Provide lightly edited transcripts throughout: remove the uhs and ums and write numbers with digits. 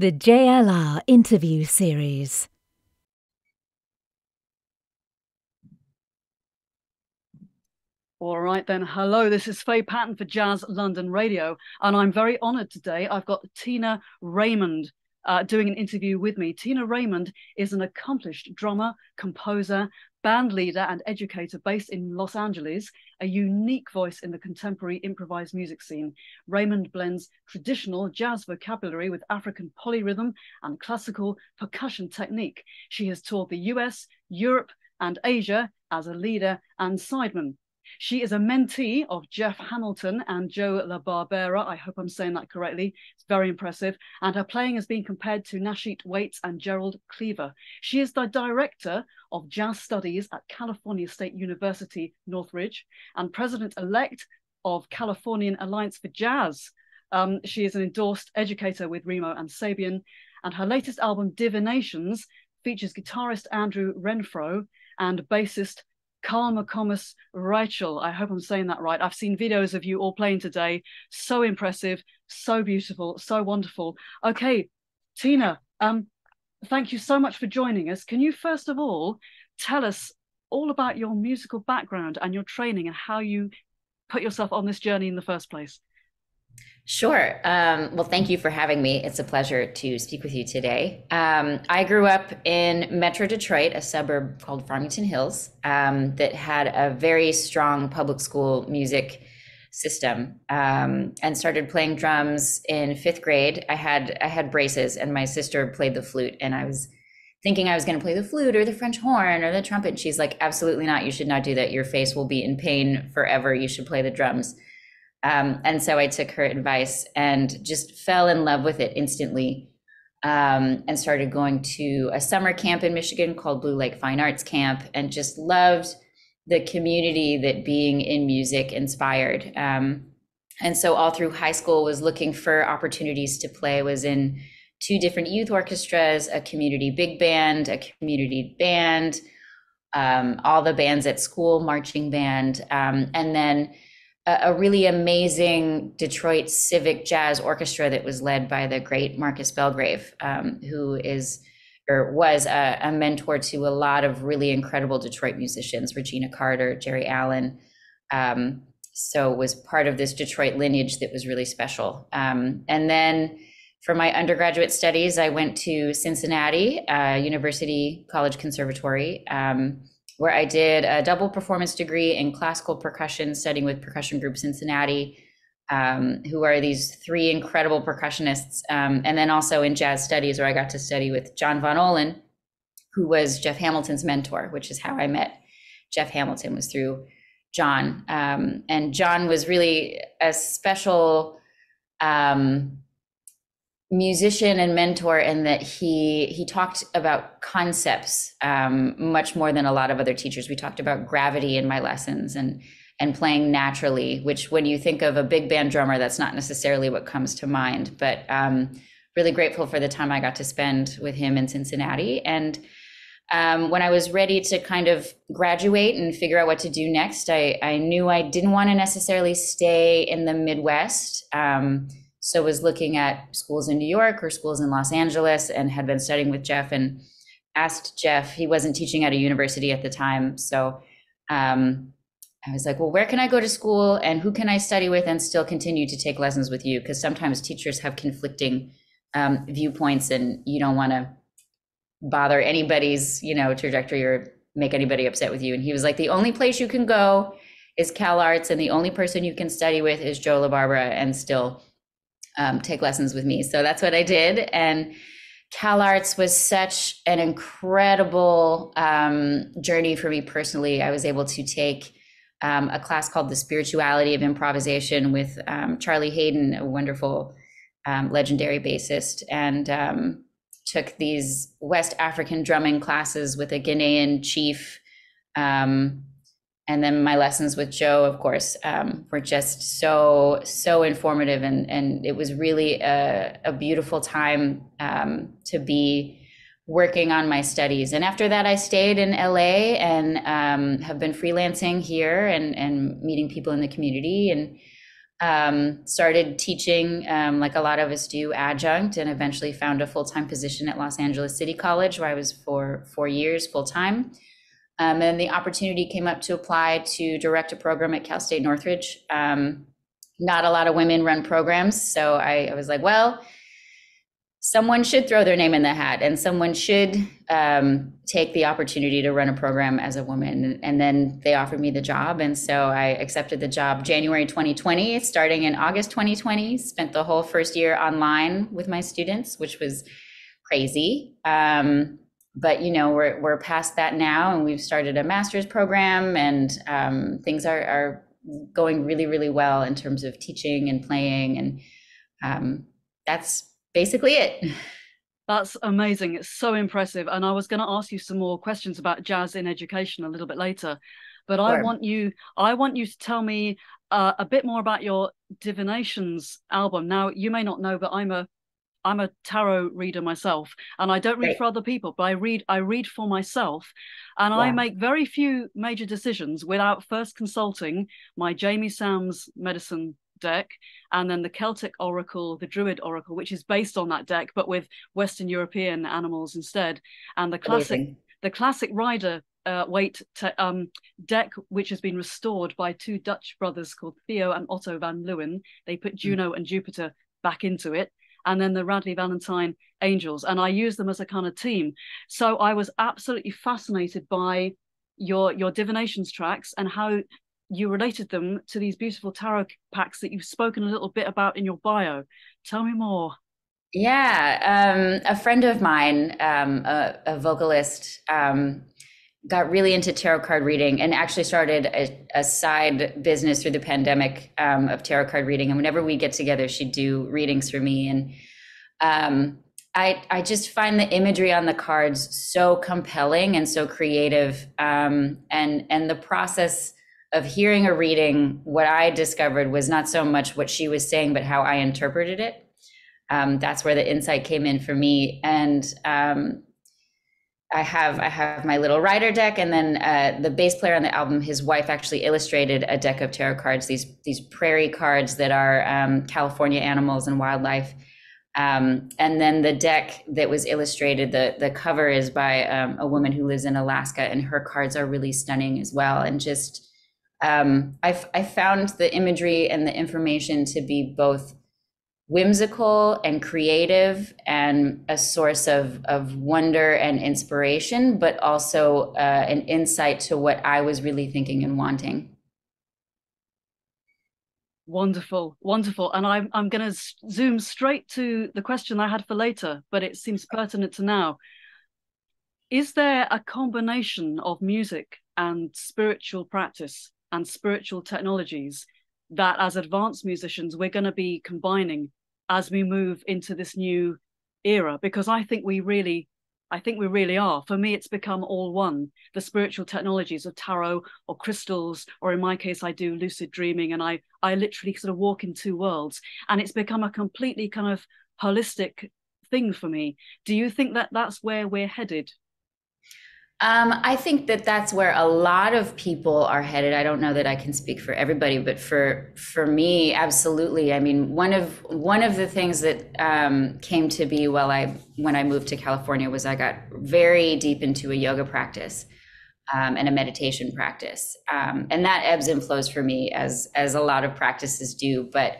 The JLR interview series. All right then, hello, this is Faye Patton for Jazz London Radio, and I'm very honoured today. I've got Tina Raymond doing an interview with me. Tina Raymond is an accomplished drummer, composer, band leader and educator based in Los Angeles, a unique voice in the contemporary improvised music scene. Raymond blends traditional jazz vocabulary with African polyrhythm and classical percussion technique. She has toured the US, Europe and Asia as a leader and sideman. She is a mentee of Jeff Hamilton and Joe LaBarbera. I hope I'm saying that correctly. It's very impressive. And her playing has been compared to Nashit Waits and Gerald Cleaver. She is the director of jazz studies at California State University, Northridge, and president-elect of Californian Alliance for Jazz. She is an endorsed educator with Remo and Sabian. And her latest album, Divinations, features guitarist Andrew Renfro and bassist Carl McComas Rachel. I hope I'm saying that right. I've seen videos of you all playing today. So impressive, so beautiful, so wonderful. Okay, Tina, thank you so much for joining us. Can you first of all tell us all about your musical background and your training and how you put yourself on this journey in the first place? Sure. Well, thank you for having me. It's a pleasure to speak with you today. I grew up in Metro Detroit, a suburb called Farmington Hills, that had a very strong public school music system, and started playing drums in fifth grade. I had braces, and my sister played the flute, and I was thinking I was going to play the flute or the French horn or the trumpet. She's like, absolutely not. You should not do that. Your face will be in pain forever. You should play the drums. And so I took her advice and just fell in love with it instantly, and started going to a summer camp in Michigan called Blue Lake Fine Arts Camp, and just loved the community that being in music inspired. And so all through high school was looking for opportunities to play, was in 2 different youth orchestras, a community big band, a community band, all the bands at school, marching band, and then a really amazing Detroit civic jazz orchestra that was led by the great Marcus Belgrave, who is or was a mentor to a lot of really incredible Detroit musicians, Regina Carter, Jerry Allen. So was part of this Detroit lineage that was really special. And then for my undergraduate studies, I went to Cincinnati University College Conservatory, where I did a double performance degree in classical percussion, studying with Percussion Group Cincinnati, who are these 3 incredible percussionists. And then also in jazz studies, where I got to study with John Von Ohlen, who was Jeff Hamilton's mentor, which is how I met Jeff Hamilton, was through John. And John was really a special musician and mentor in that he talked about concepts much more than a lot of other teachers. We talked about gravity in my lessons and playing naturally, which when you think of a big band drummer, that's not necessarily what comes to mind. But really grateful for the time I got to spend with him in Cincinnati. And when I was ready to kind of graduate and figure out what to do next, I knew I didn't want to necessarily stay in the Midwest. So was looking at schools in New York or schools in Los Angeles, and had been studying with Jeff, and asked Jeff. He wasn't teaching at a university at the time. So I was like, well, where can I go to school and who can I study with and still continue to take lessons with you? Because sometimes teachers have conflicting viewpoints, and you don't want to bother anybody's, trajectory or make anybody upset with you. And he was like, the only place you can go is Cal Arts, and the only person you can study with is Joe LaBarbera, and still take lessons with me. So that's what I did. And Cal Arts was such an incredible journey for me personally. I was able to take a class called The Spirituality of Improvisation with Charlie Hayden, a wonderful, legendary bassist, and took these West African drumming classes with a Ghanaian chief. And then my lessons with Joe, of course, were just so informative, and it was really a beautiful time to be working on my studies. And after that, I stayed in LA and have been freelancing here and meeting people in the community. And Started teaching, like a lot of us do, adjunct, and eventually found a full-time position at Los Angeles City College, where I was for 4 years full-time. And the opportunity came up to apply to direct a program at Cal State Northridge. Not a lot of women run programs, so I was like, well, someone should throw their name in the hat, and someone should take the opportunity to run a program as a woman. And then they offered me the job, and so I accepted the job January 2020, starting in August 2020. Spent the whole first year online with my students, which was crazy. But you know, we're past that now, and we've started a master's program, and things are going really, really well in terms of teaching and playing, and that's basically it. That's amazing. It's so impressive. And I was going to ask you some more questions about jazz in education a little bit later, but sure. I want you to tell me a bit more about your Divinations album. Now, you may not know, but I'm a tarot reader myself, and I don't read for other people, but I read for myself, and I make very few major decisions without first consulting my Jamie Sam's medicine deck, and then the Celtic Oracle, the Druid Oracle, which is based on that deck, but with Western European animals instead, and the classic Rider Waite deck, which has been restored by two Dutch brothers called Theo and Otto van Leeuwen. They put Juno and Jupiter back into it, and then the Radley Valentine Angels, and I use them as a kind of team. So I was absolutely fascinated by your Divinations tracks and how you related them to these beautiful tarot packs that you've spoken a little bit about in your bio. Tell me more. Yeah, a friend of mine, a vocalist, got really into tarot card reading and actually started a side business through the pandemic of tarot card reading. And whenever we get together, she'd do readings for me. And I just find the imagery on the cards so compelling and so creative. And the process of hearing a reading, what I discovered was not so much what she was saying, but how I interpreted it. That's where the insight came in for me. And I have my little rider deck, and then the bass player on the album, his wife actually illustrated a deck of tarot cards, these prairie cards that are California animals and wildlife. And then the deck that was illustrated, the cover is by a woman who lives in Alaska, and her cards are really stunning as well. And just I found the imagery and the information to be both whimsical and creative and a source of wonder and inspiration, but also an insight to what I was really thinking and wanting. Wonderful, wonderful. And I'm going to zoom straight to the question I had for later, but it seems pertinent to now. Is there a combination of music and spiritual practice and spiritual technologies that as advanced musicians we're going to be combining as we move into this new era? Because I think we really are. For me, it's become all one. The spiritual technologies of tarot or crystals, or in my case, I do lucid dreaming, and I literally sort of walk in two worlds, and it's become a completely kind of holistic thing for me. Do you think that that's where we're headed? I think that that's where a lot of people are headed. I don't know that I can speak for everybody, but for me, absolutely. I mean, one of the things that came to be when I moved to California was I got very deep into a yoga practice and a meditation practice, and that ebbs and flows for me as a lot of practices do. But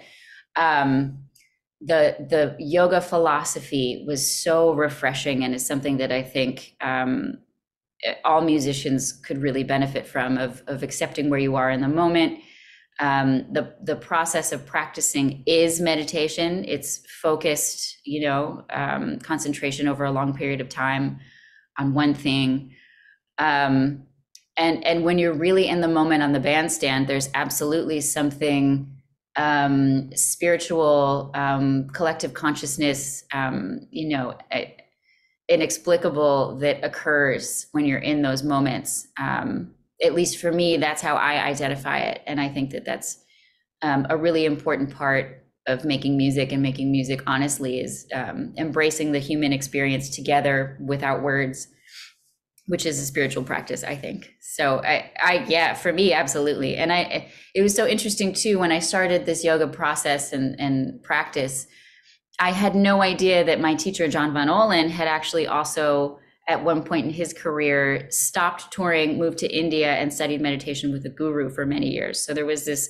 the yoga philosophy was so refreshing, and is something that I think all musicians could really benefit from, of accepting where you are in the moment. The process of practicing is meditation. It's focused, concentration over a long period of time on one thing. And when you're really in the moment on the bandstand, there's absolutely something spiritual, collective consciousness, inexplicable that occurs when you're in those moments. At least for me, that's how I identify it. And I think that that's a really important part of making music, and making music honestly, is embracing the human experience together without words. which is a spiritual practice, I think. So yeah, for me, absolutely. And it was so interesting too, when I started this yoga process and practice, I had no idea that my teacher, John Van Olen, had actually also at one point in his career stopped touring, moved to India and studied meditation with a guru for many years. So there was this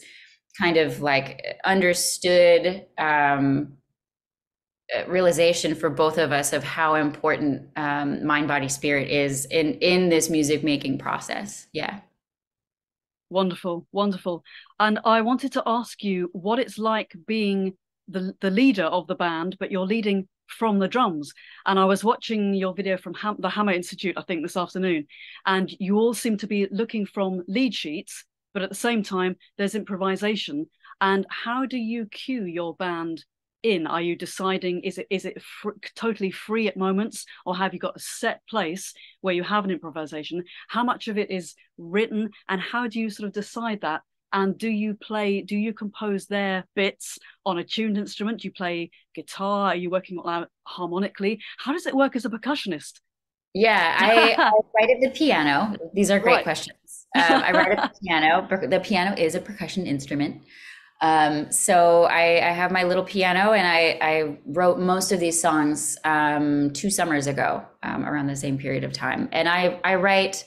kind of like understood realization for both of us of how important mind, body, spirit is in this music making process. Yeah. Wonderful, wonderful. And I wanted to ask you what it's like being the leader of the band, but you're leading from the drums. And I was watching your video from the Hammer Institute, I think, this afternoon, and you all seem to be looking from lead sheets, but at the same time, there's improvisation. And how do you cue your band in? Are you deciding, is it totally free at moments, or have you got a set place where you have an improvisation? How much of it is written, and how do you sort of decide that? And do you compose their bits on a tuned instrument? Do you play guitar? Are you working harmonically? How does it work as a percussionist? Yeah, I write at the piano. These are great questions. I write at the piano. The piano is a percussion instrument. So I have my little piano, and I wrote most of these songs 2 summers ago, around the same period of time. And I write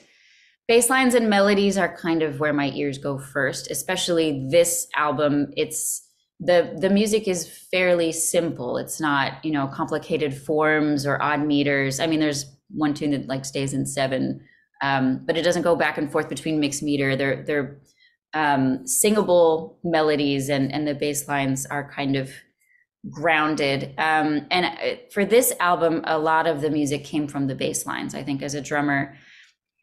bass lines and melodies are kind of where my ears go first, especially this album. It's the music is fairly simple. It's not, complicated forms or odd meters. I mean, there's one tune that like stays in 7, but it doesn't go back and forth between mixed meter. They're singable melodies, and the bass lines are kind of grounded. And for this album, a lot of the music came from the bass lines. I think as a drummer,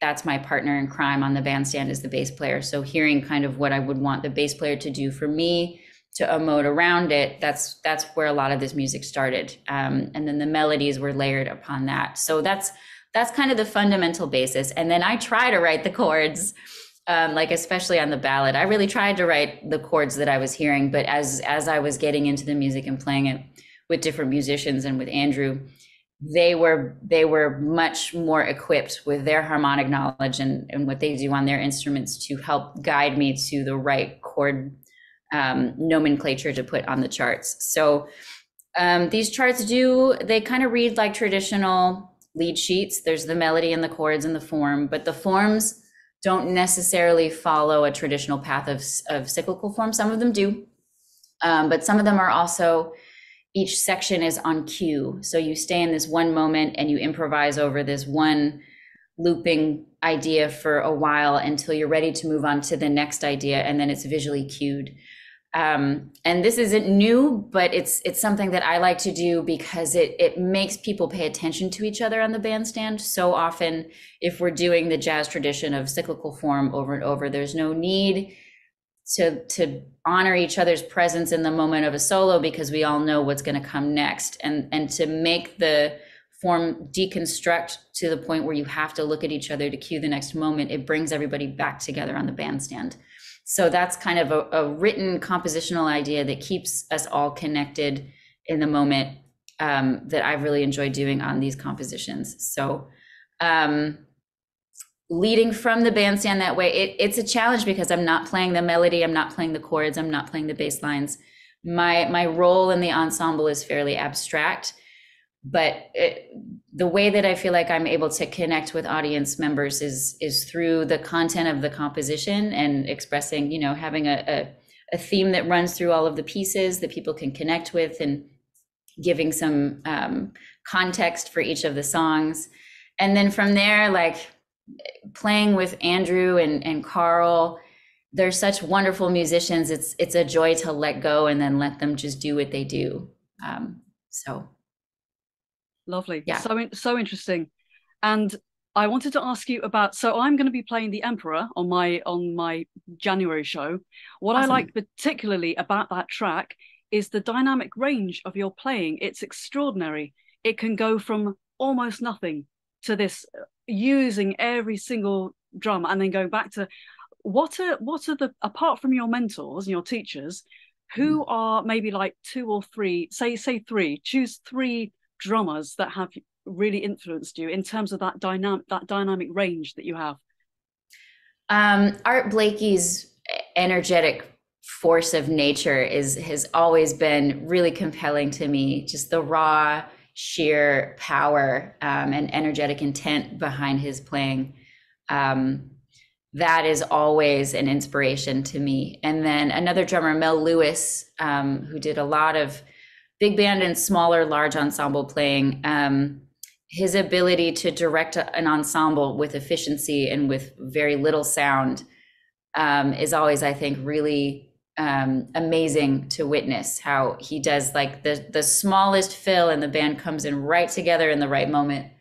that's my partner in crime on the bandstand, is the bass player. So hearing kind of what I would want the bass player to do for me to emote around it, that's where a lot of this music started. And then the melodies were layered upon that. So that's kind of the fundamental basis. And then I try to write the chords, like especially on the ballad. I really tried to write the chords that I was hearing, but as I was getting into the music and playing it with different musicians and with Andrew, they were much more equipped with their harmonic knowledge and what they do on their instruments to help guide me to the right chord nomenclature to put on the charts. So these charts they kind of read like traditional lead sheets. There's the melody and the chords and the form, but the forms don't necessarily follow a traditional path of cyclical form. Some of them do, but some of them are also, each section is on cue. So you stay in this one moment and you improvise over this one looping idea for a while until you're ready to move on to the next idea, and then it's visually cued. And this isn't new, but it's something that I like to do because it makes people pay attention to each other on the bandstand. So often, if we're doing the jazz tradition of cyclical form over and over, there's no need to honor each other's presence in the moment of a solo because we all know what's going to come next, and to make the form deconstruct to the point where you have to look at each other to cue the next moment. It brings everybody back together on the bandstand. So that's kind of a written compositional idea that keeps us all connected in the moment, that I've really enjoyed doing on these compositions. So leading from the bandstand that way, it's a challenge because I'm not playing the melody, I'm not playing the chords, I'm not playing the bass lines. My role in the ensemble is fairly abstract, but the way that I feel like I'm able to connect with audience members is through the content of the composition and expressing, having a theme that runs through all of the pieces that people can connect with, and giving some context for each of the songs. And then from there, like playing with Andrew and Carl, they're such wonderful musicians. It's a joy to let go and then let them just do what they do. So lovely. Yeah. So interesting. And I wanted to ask you about, so I'm going to be playing the Emperor on my January show. What Awesome. I like particularly about that track is the dynamic range of your playing. It's extraordinary. It can go from almost nothing to this, using every single drum, and then going back to what are the, apart from your mentors and your teachers, who are maybe like 2 or 3, say 3, choose 3 drummers that have really influenced you in terms of that dynamic range that you have? Art Blakey's energetic force of nature has always been really compelling to me. Just the raw, sheer power and energetic intent behind his playing. That is always an inspiration to me. And then another drummer, Mel Lewis, who did a lot of big band and smaller, large ensemble playing. His ability to direct an ensemble with efficiency and with very little sound is always, I think, really amazing to witness. How he does like the smallest fill and the band comes in right together in the right moment.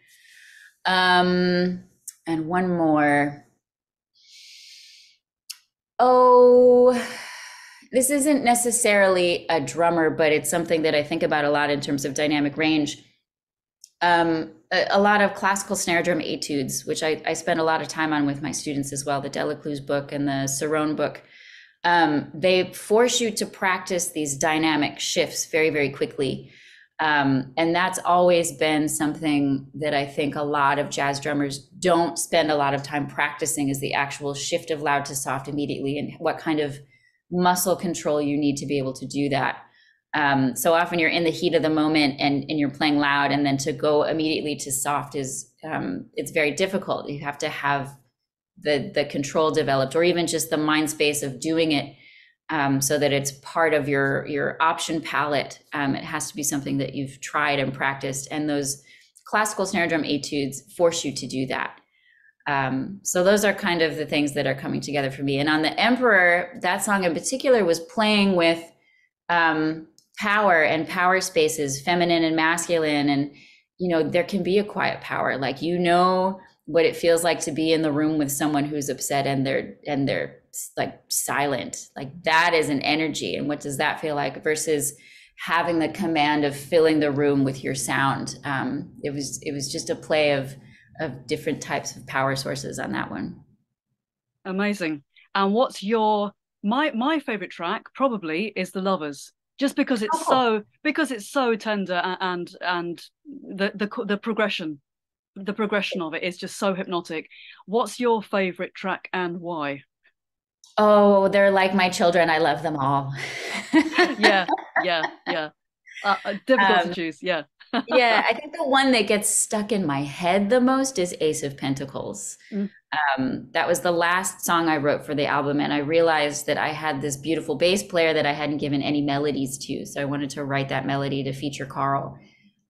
And one more. Oh, this isn't necessarily a drummer, but it's something that I think about a lot in terms of dynamic range. A lot of classical snare drum etudes, which I spend a lot of time on with my students as well, the Delacluse book and the Cerrone book. They force you to practice these dynamic shifts very, very quickly. And that's always been something that I think a lot of jazz drummers don't spend a lot of time practicing, is the actual shift of loud to soft immediately, and what kind of muscle control you need to be able to do that. So often you're in the heat of the moment and you're playing loud, and then to go immediately to soft is, it's very difficult. You have to have the control developed, or even just the mind space of doing it, so that it's part of your option palette. It has to be something that you've tried and practiced, and those classical snare drum etudes force you to do that. So those are kind of the things that are coming together for me. And on the Emperor, that song in particular was playing with power and power spaces, feminine and masculine. And, there can be a quiet power, like, what it feels like to be in the room with someone who's upset and they're like silent. Like, that is an energy. And what does that feel like versus having the command of filling the room with your sound? It was just a play of different types of power sources on that one. Amazing. And what's my favorite track probably is The Lovers, just because it's so tender, and the progression of it is just so hypnotic. What's your favorite track and why? Oh, they're like my children. I love them all. Yeah. Difficult to choose. Yeah. Yeah, I think the one that gets stuck in my head the most is Ace of Pentacles. That was the last song I wrote for the album, and I realized that I had this beautiful bass player that I hadn't given any melodies to. So I wanted to write that melody to feature Carl.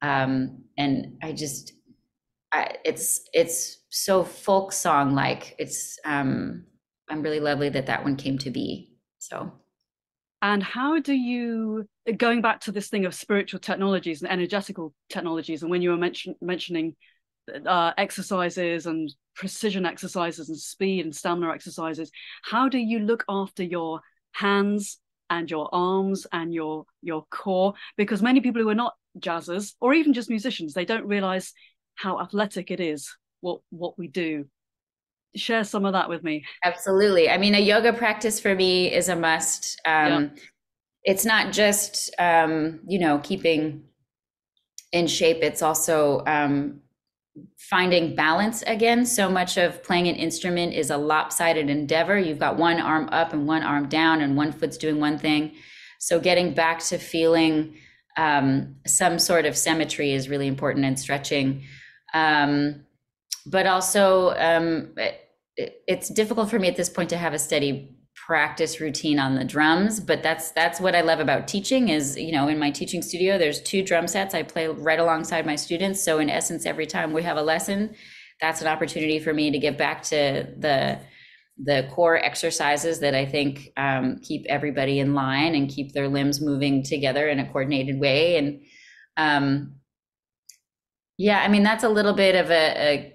And it's so folk song like. It's I'm really lovely that one came to be. So. And how do you, going back to this thing of spiritual technologies and energetical technologies, and when you were mentioning exercises and precision exercises and speed and stamina exercises, how do you look after your hands and your arms and your core? Because many people who are not jazzers or even just musicians, they don't realize how athletic it is, what we do. Share some of that with me. Absolutely. I mean, a yoga practice for me is a must. It's not just, keeping in shape. It's also finding balance again. So much of playing an instrument is a lopsided endeavor. You've got one arm up and one arm down, and one foot's doing one thing. So getting back to feeling some sort of symmetry is really important, and stretching. But also, it's difficult for me at this point to have a steady practice routine on the drums, but that's what I love about teaching is, in my teaching studio, there's 2 drum sets. I play right alongside my students. So in essence, every time we have a lesson, that's an opportunity for me to get back to the core exercises that I think keep everybody in line and keep their limbs moving together in a coordinated way. And that's a little bit of a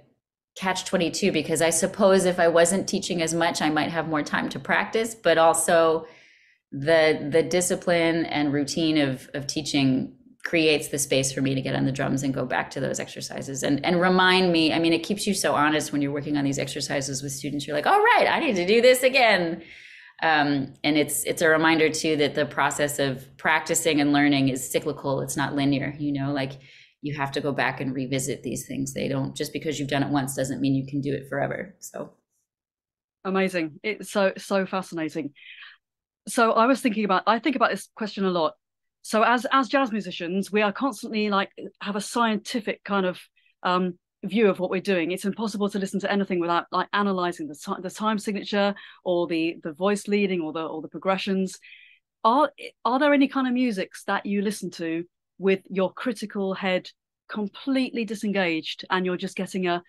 catch-22, because I suppose if I wasn't teaching as much, I might have more time to practice, but also the discipline and routine of teaching creates the space for me to get on the drums and go back to those exercises and remind me. I mean, it keeps you so honest when you're working on these exercises with students. You're like, all right, I need to do this again. And it's a reminder too that the process of practicing and learning is cyclical. It's not linear, like you have to go back and revisit these things. They don't, just because you've done it once doesn't mean you can do it forever. So amazing. It's so fascinating. So I think about this question a lot. So as jazz musicians, we are constantly like have a scientific kind of view of what we're doing. It's impossible to listen to anything without like analyzing the time signature or the voice leading or the progressions. Are there any kind of musics that you listen to with your critical head completely disengaged and you're just getting a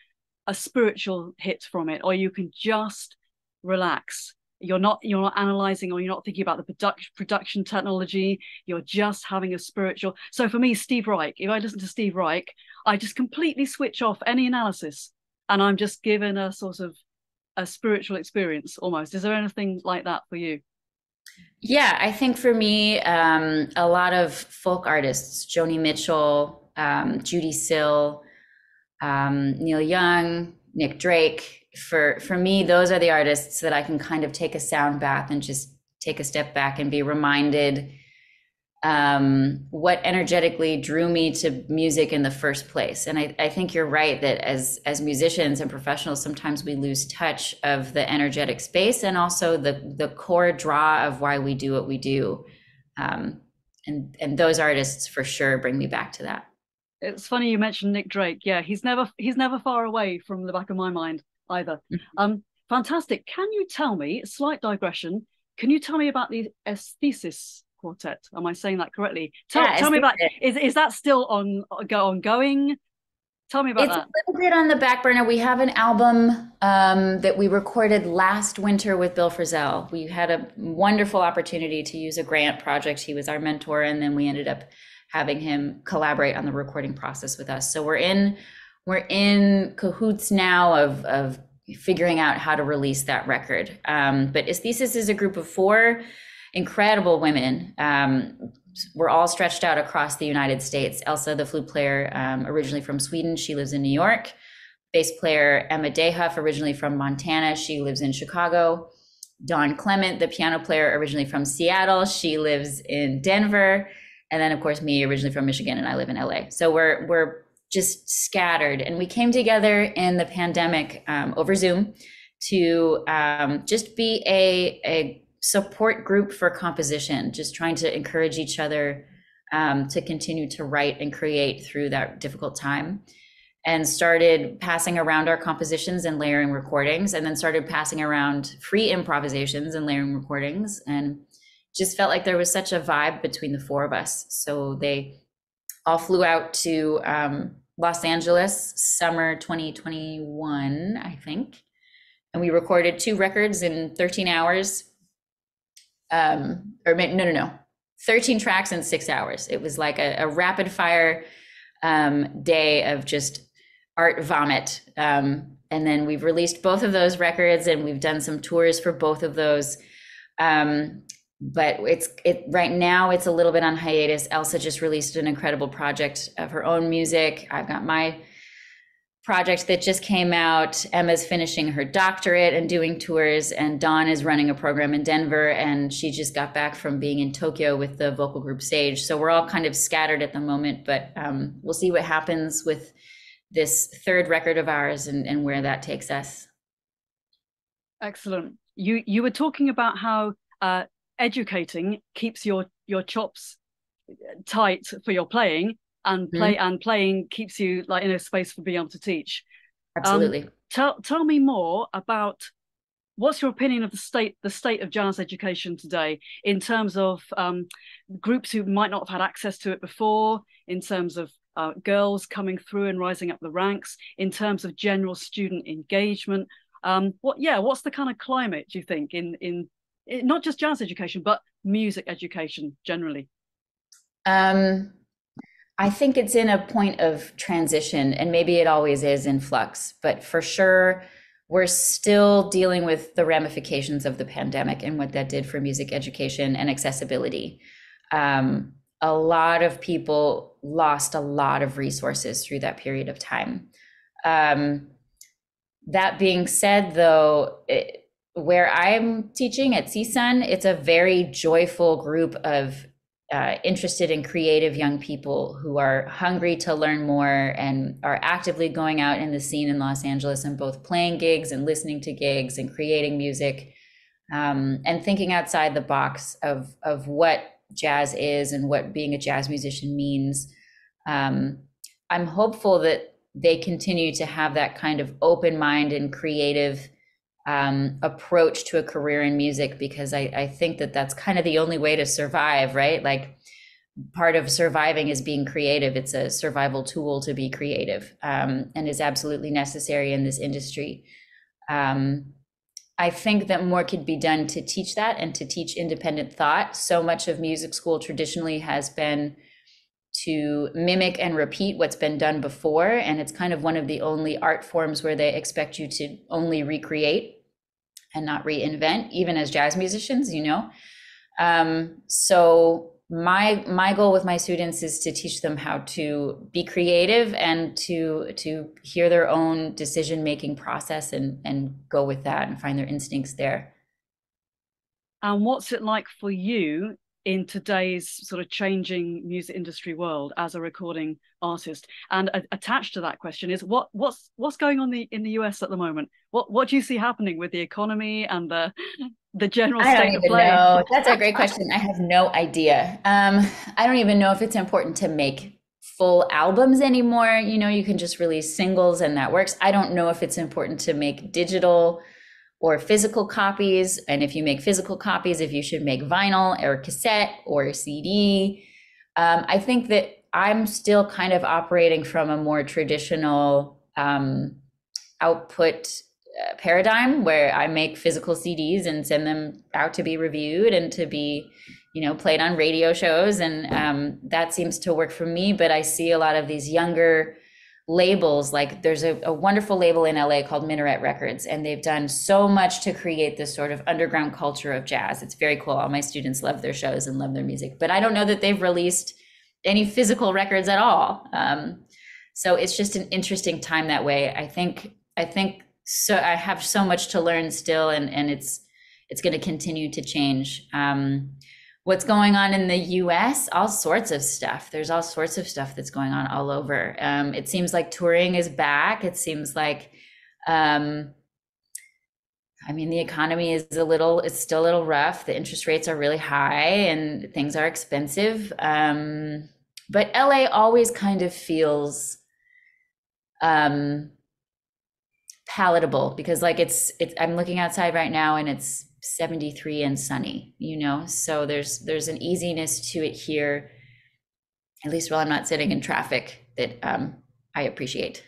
spiritual hit from it, or you can just relax? You're not analyzing, or you're not thinking about the production technology. You're just having a spiritual. So for me, Steve Reich, if I listen to Steve Reich, I just completely switch off any analysis and I'm just given a sort of a spiritual experience almost. Is there anything like that for you? yeah, I think for me, a lot of folk artists, Joni Mitchell, Judy Sill, Neil Young, Nick Drake. For me, those are the artists that I can kind of take a sound bath and just take a step back and be reminded what energetically drew me to music in the first place. And I think you're right that as musicians and professionals, sometimes we lose touch of the energetic space and also the core draw of why we do what we do. And those artists for sure bring me back to that. It's funny you mentioned Nick Drake. Yeah, he's never far away from the back of my mind either. Fantastic. Can you tell me, slight digression, can you tell me about the Aesthesis Quartet? Am I saying that correctly? Tell me about, is that still ongoing? Tell me about that. It's a little bit on the back burner. We have an album that we recorded last winter with Bill Frisell. We had a wonderful opportunity to use a grant project. He was our mentor, and then we ended up having him collaborate on the recording process with us. So we're in cahoots now of figuring out how to release that record. But Aesthesis is a group of 4 incredible women. We're all stretched out across the United States. Elsa, the flute player, originally from Sweden, she lives in New York. Bass player Emma Dayhuff, originally from Montana, she lives in Chicago. Dawn Clement, the piano player, originally from Seattle, she lives in Denver. And then, of course, me, originally from Michigan, and I live in LA. So we're just scattered. And we came together in the pandemic over Zoom to just be a support group for composition, just trying to encourage each other to continue to write and create through that difficult time. And started passing around our compositions and layering recordings, and then started passing around free improvisations and layering recordings. And just felt like there was such a vibe between the 4 of us. So they all flew out to Los Angeles, summer 2021, I think. And we recorded 2 records in 13 hours. 13 tracks in 6 hours. It was like a rapid fire day of just art vomit. And then we've released both of those records, and we've done some tours for both of those. But right now it's a little bit on hiatus. Elsa just released an incredible project of her own music. I've got my project that just came out. Emma's finishing her doctorate and doing tours, and Dawn is running a program in Denver, and she just got back from being in Tokyo with the vocal group Sage. So we're all kind of scattered at the moment, but we'll see what happens with this 3rd record of ours and where that takes us. Excellent. You were talking about how educating keeps your chops tight for your playing, and playing keeps you like in a space for being able to teach. Absolutely. Tell me more about what's your opinion of the state of jazz education today, in terms of groups who might not have had access to it before, in terms of girls coming through and rising up the ranks, in terms of general student engagement. What's the kind of climate, do you think, in not just jazz education, but music education generally? I think it's in a point of transition, and maybe it always is in flux, but for sure, we're still dealing with the ramifications of the pandemic and what that did for music education and accessibility. A lot of people lost a lot of resources through that period of time. That being said, though, where I'm teaching at CSUN, it's a very joyful group of interested in creative young people who are hungry to learn more and are actively going out in the scene in Los Angeles and both playing gigs and listening to gigs and creating music, and thinking outside the box of what jazz is and what being a jazz musician means. I'm hopeful that they continue to have that kind of open mind and creative approach to a career in music, because I think that that's kind of the only way to survive, right? Like, part of surviving is being creative. It's a survival tool to be creative, and is absolutely necessary in this industry. I think that more could be done to teach that and to teach independent thought. So much of music school traditionally has been to mimic and repeat what's been done before. And it's kind of one of the only art forms where they expect you to only recreate and not reinvent, even as jazz musicians, you know? So my goal with my students is to teach them how to be creative and to hear their own decision-making process and go with that and find their instincts there. And what's it like for you in today's sort of changing music industry world as a recording artist? And attached to that question is what's going on in the US at the moment? What do you see happening with the economy and the general state of play? I don't even know. That's a great question. I have no idea. I don't even know if it's important to make full albums anymore. You know, you can just release singles and that works. I don't know if it's important to make digital or physical copies. And if you make physical copies, if you should make vinyl or cassette or CD. I think that I'm still kind of operating from a more traditional output paradigm, where I make physical CDs and send them out to be reviewed and to be, you know, played on radio shows. And that seems to work for me. But I see a lot of these younger labels, like there's a wonderful label in LA called Imani Records, and they've done so much to create this sort of underground culture of jazz. It's very cool. All my students love their shows and love their music, but I don't know that they've released any physical records at all. So it's just an interesting time that way. I think so. I have so much to learn still, and it's going to continue to change. What's going on in the US? All sorts of stuff. There's all sorts of stuff that's going on all over. It seems like touring is back. It seems like, I mean, the economy is it's still a little rough. The interest rates are really high and things are expensive. But LA always kind of feels palatable, because like it's I'm looking outside right now and it's 73 and sunny, you know, so there's an easiness to it here, at least while I'm not sitting in traffic, that I appreciate.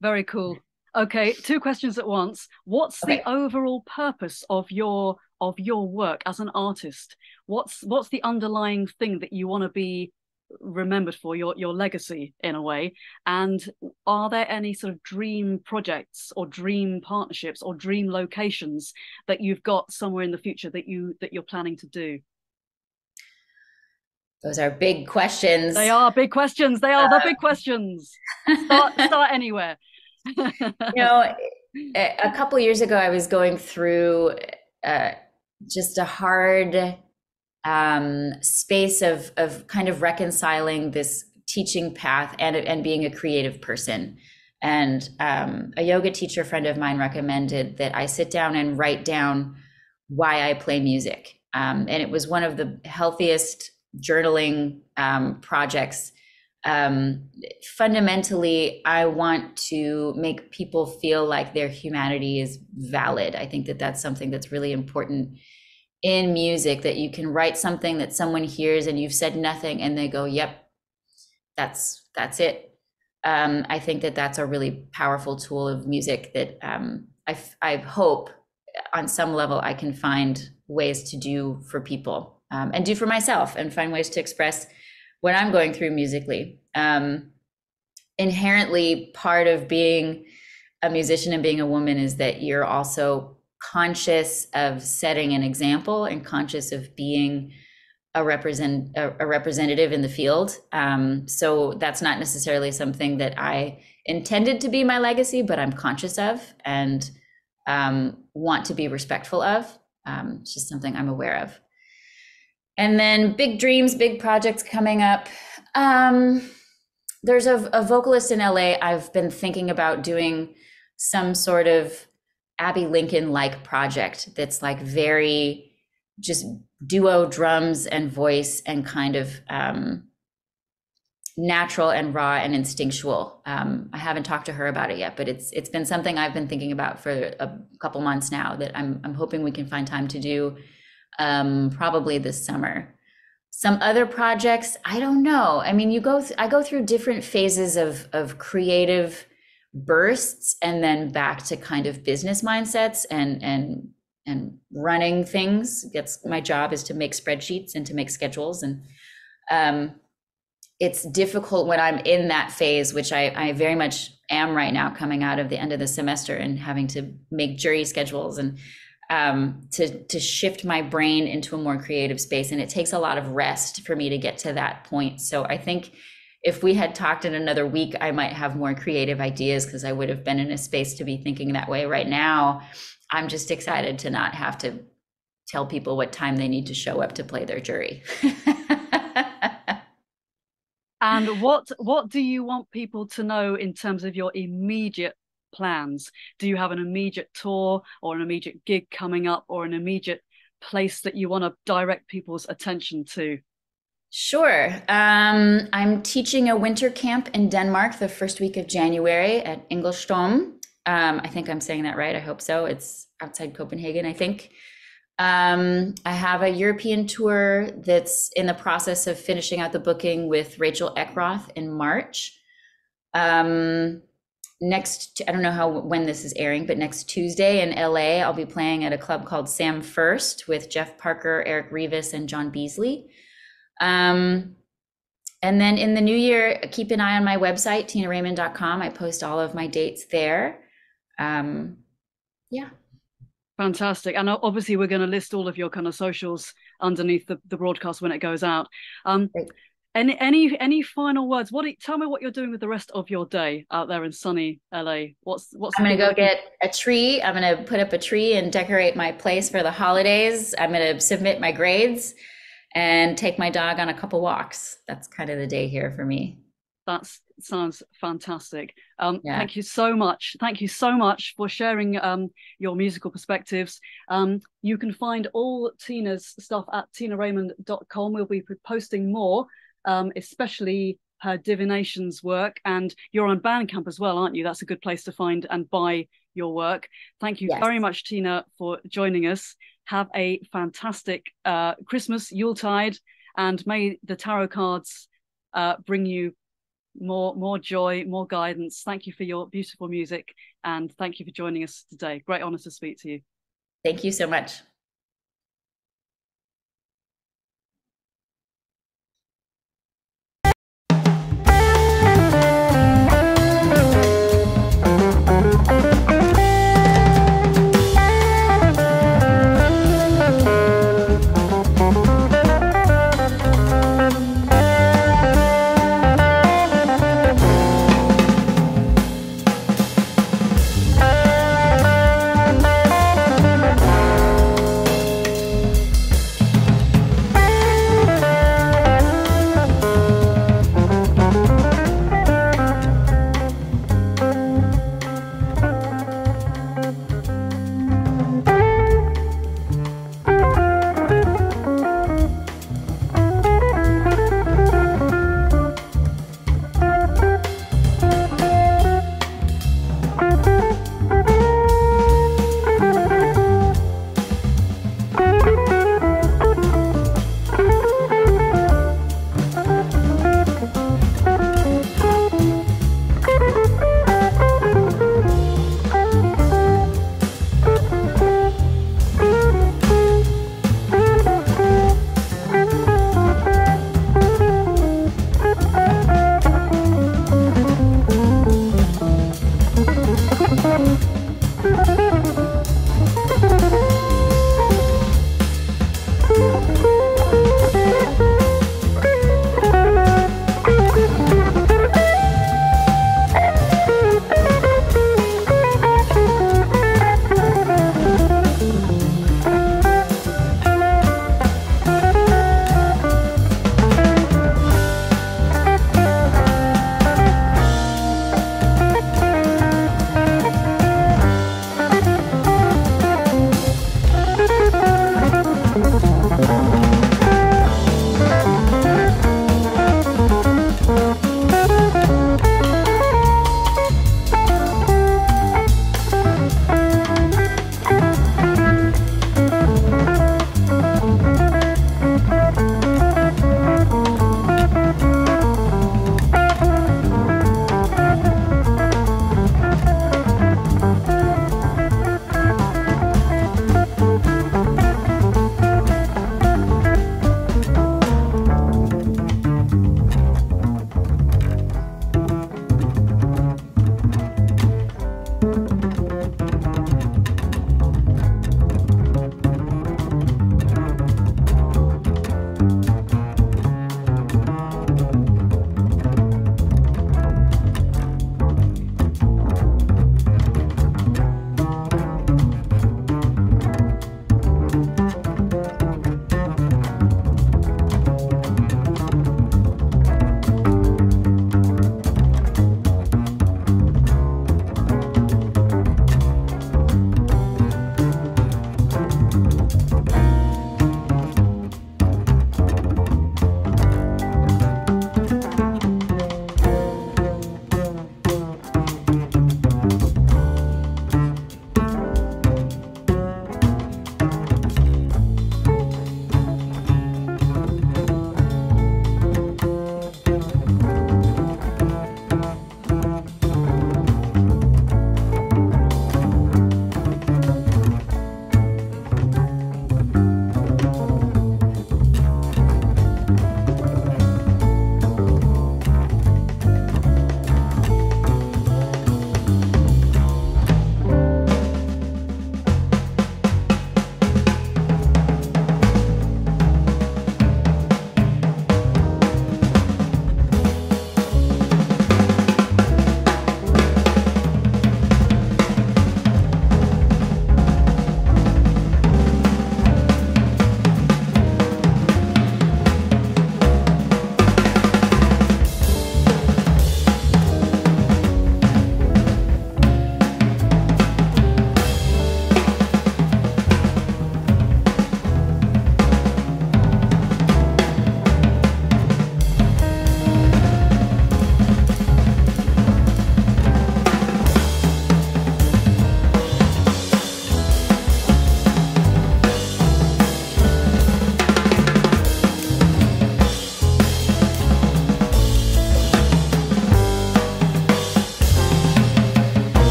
Very cool. Okay, two questions at once. What's the overall purpose of your work as an artist? What's the underlying thing that you want to be remembered for, your legacy in a way? And are there any sort of dream projects or dream partnerships or dream locations that you've got somewhere in the future that you're planning to do? Those are big questions. They are big questions. They are the big questions. Start anywhere. You know, a couple of years ago, I was going through just a hard space of kind of reconciling this teaching path and being a creative person. And a yoga teacher friend of mine recommended that I sit down and write down why I play music. And it was one of the healthiest journaling projects. Fundamentally, I want to make people feel like their humanity is valid. I think that that's something that's really important in music, that you can write something that someone hears and you've said nothing and they go, yep, that's it. I think that that's a really powerful tool of music that I hope on some level I can find ways to do for people, and do for myself, and find ways to express what I'm going through musically. Inherently, part of being a musician and being a woman is that you're also conscious of setting an example and conscious of being a representative in the field. So that's not necessarily something that I intended to be my legacy, but I'm conscious of and want to be respectful of. It's just something I'm aware of. And then big dreams, big projects coming up. There's a vocalist in LA. I've been thinking about doing some sort of Abby Lincoln-like project that's like very just duo drums and voice and kind of natural and raw and instinctual. I haven't talked to her about it yet, but it's been something I've been thinking about for a couple months now that I'm hoping we can find time to do probably this summer. Some other projects, I don't know. I mean, I go through different phases of creative bursts and then back to kind of business mindsets and running things. My job is to make spreadsheets and to make schedules, and it's difficult when I'm in that phase, which I very much am right now, coming out of the end of the semester and having to make jury schedules and to shift my brain into a more creative space. And it takes a lot of rest for me to get to that point. So I think if we had talked in another week, I might have more creative ideas because I would have been in a space to be thinking that way. Right now, I'm just excited to not have to tell people what time they need to show up to play their jury. And what do you want people to know in terms of your immediate plans? Do you have an immediate tour or an immediate gig coming up or an immediate place that you want to direct people's attention to? Sure. I'm teaching a winter camp in Denmark the first week of January at Ingolstorm. I think I'm saying that right. I hope so. It's outside Copenhagen, I think. I have a European tour that's in the process of finishing out the booking with Rachel Eckroth in March. I don't know when this is airing, but next Tuesday in LA, I'll be playing at a club called Sam First with Jeff Parker, Eric Rivas, and John Beasley. And then in the new year, keep an eye on my website, tinaraymond.com. I post all of my dates there. Yeah. Fantastic. And obviously we're going to list all of your kind of socials underneath the broadcast when it goes out. Any final words? Tell me what you're doing with the rest of your day out there in sunny LA. I'm going to go get a tree. I'm going to put up a tree and decorate my place for the holidays. I'm going to submit my grades and take my dog on a couple walks. That's kind of the day here for me. That sounds fantastic. Yeah. Thank you so much. Thank you so much for sharing your musical perspectives. You can find all Tina's stuff at tinaraymond.com. We'll be posting more, especially her Divinations work. And you're on Bandcamp as well, aren't you? That's a good place to find and buy your work. Thank you very much, Tina, for joining us. Have a fantastic Christmas, Yuletide, and may the tarot cards bring you more joy, more guidance. Thank you for your beautiful music, and thank you for joining us today. Great honor to speak to you. Thank you so much.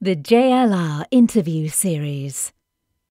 The JLR interview series.